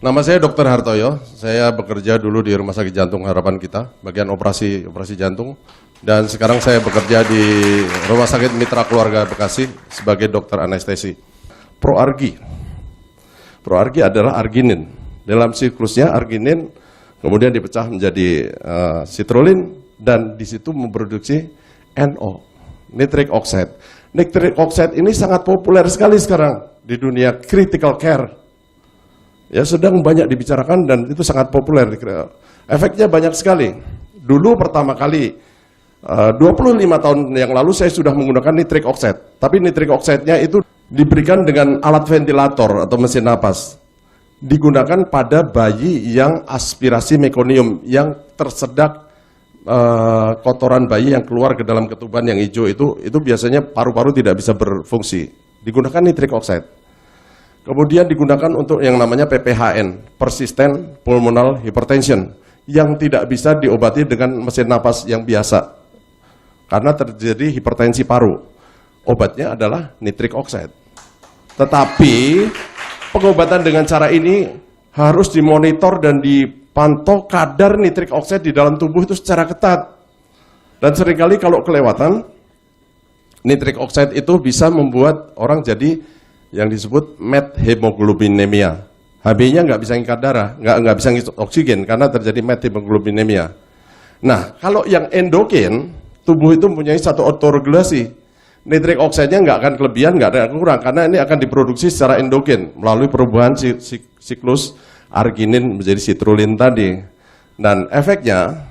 Nama saya Dr. Hartoyo. Saya bekerja dulu di Rumah Sakit Jantung Harapan Kita, bagian operasi jantung. Dan sekarang saya bekerja di Rumah Sakit Mitra Keluarga Bekasi sebagai dokter anestesi. Proargi adalah arginin. Dalam siklusnya arginin kemudian dipecah menjadi citrulline dan di situ memproduksi NO, nitric oxide. Nitric oxide ini sangat populer sekali sekarang di dunia critical care. Ya, sedang banyak dibicarakan dan itu sangat populer. Efeknya banyak sekali. Dulu pertama kali 25 tahun yang lalu saya sudah menggunakan nitric oxide. Tapi nitric oxide-nya itu diberikan dengan alat ventilator atau mesin napas. Digunakan pada bayi yang aspirasi mekonium, yang tersedak kotoran bayi yang keluar ke dalam ketuban yang hijau itu biasanya paru-paru tidak bisa berfungsi. Digunakan nitric oxide. Kemudian digunakan untuk yang namanya PPHN, persistent pulmonal hypertension, yang tidak bisa diobati dengan mesin napas yang biasa karena terjadi hipertensi paru. Obatnya adalah nitric oxide. Tetapi pengobatan dengan cara ini harus dimonitor dan dipantau kadar nitric oxide di dalam tubuh itu secara ketat. Dan seringkali kalau kelewatan, nitric oxide itu bisa membuat orang jadi yang disebut methemoglobinemia. HB-nya nggak bisa ngikat darah, nggak bisa ngisi oksigen karena terjadi methemoglobinemia. Nah, kalau yang endogen, tubuh itu mempunyai satu autoregulasi. Nitric oxide-nya nggak akan kelebihan, nggak akan kurang, karena ini akan diproduksi secara endogen melalui perubahan siklus arginin menjadi citrulline tadi. Dan efeknya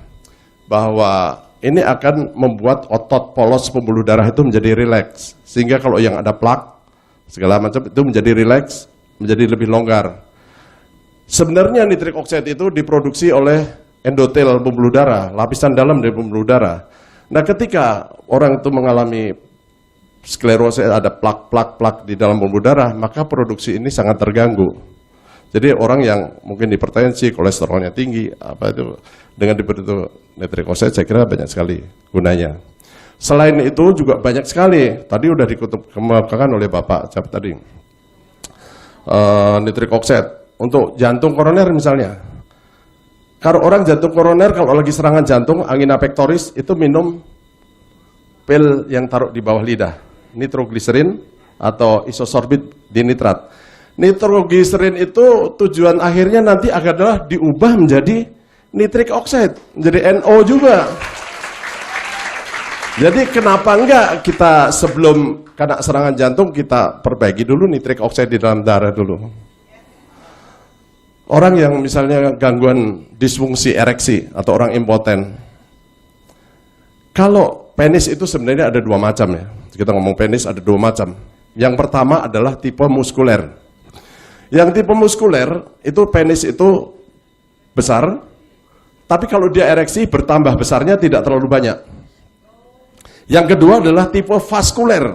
bahwa ini akan membuat otot polos pembuluh darah itu menjadi rileks, sehingga kalau yang ada plak segala macam itu menjadi rileks, menjadi lebih longgar. Sebenarnya nitric oxide itu diproduksi oleh endotel pembuluh darah, lapisan dalam dari pembuluh darah. Nah, ketika orang itu mengalami sklerosis, ada plak di dalam pembuluh darah, maka produksi ini sangat terganggu. Jadi orang yang mungkin hipertensi, kolesterolnya tinggi, dengan diberi nitric oxide saya kira banyak sekali gunanya. Selain itu juga banyak sekali, tadi udah dikemukakan oleh Bapak siapa tadi, nitric oxide untuk jantung koroner misalnya. Kalau orang jantung koroner kalau lagi serangan jantung, angina pectoris, itu minum pil yang taruh di bawah lidah, nitrogliserin atau isosorbit dinitrat. Nitrogliserin itu tujuan akhirnya nanti adalah diubah menjadi nitric oxide, menjadi NO juga. Jadi kenapa enggak kita sebelum kena serangan jantung kita perbaiki dulu nitric oxide di dalam darah dulu. Orang yang misalnya gangguan disfungsi ereksi atau orang impoten. Kalau penis itu sebenarnya ada dua macam ya. Kita ngomong penis ada dua macam. Yang pertama adalah tipe muskuler. Yang tipe muskuler itu penis itu besar, tapi kalau dia ereksi bertambah besarnya tidak terlalu banyak. Yang kedua adalah tipe vaskuler.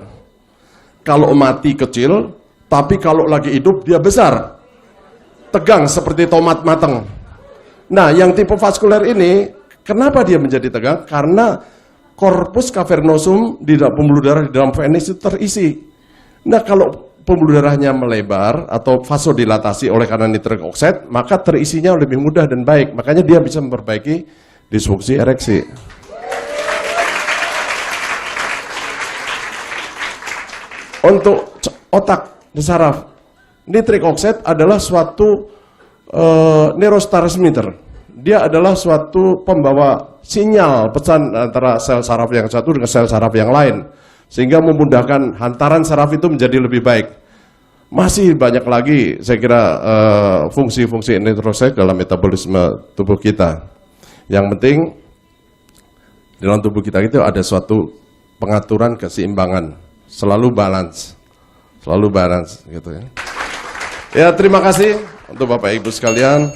Kalau mati kecil, tapi kalau lagi hidup dia besar. Tegang seperti tomat matang. Nah, yang tipe vaskuler ini, kenapa dia menjadi tegang? Karena corpus cavernosum di dalam pembuluh darah di dalam penis itu terisi. Nah, kalau pembuluh darahnya melebar atau vasodilatasi oleh karena nitric oxide, maka terisinya lebih mudah dan baik. Makanya dia bisa memperbaiki disfungsi ereksi. Untuk otak dan saraf, nitric oxide adalah suatu neurotransmitter. Dia adalah suatu pembawa sinyal pesan antara sel saraf yang satu dengan sel saraf yang lain, sehingga memudahkan hantaran saraf itu menjadi lebih baik. Masih banyak lagi saya kira fungsi-fungsi nitric oxide dalam metabolisme tubuh kita. Yang penting dalam tubuh kita itu ada suatu pengaturan keseimbangan. Selalu balance gitu ya. Ya, terima kasih untuk Bapak Ibu sekalian.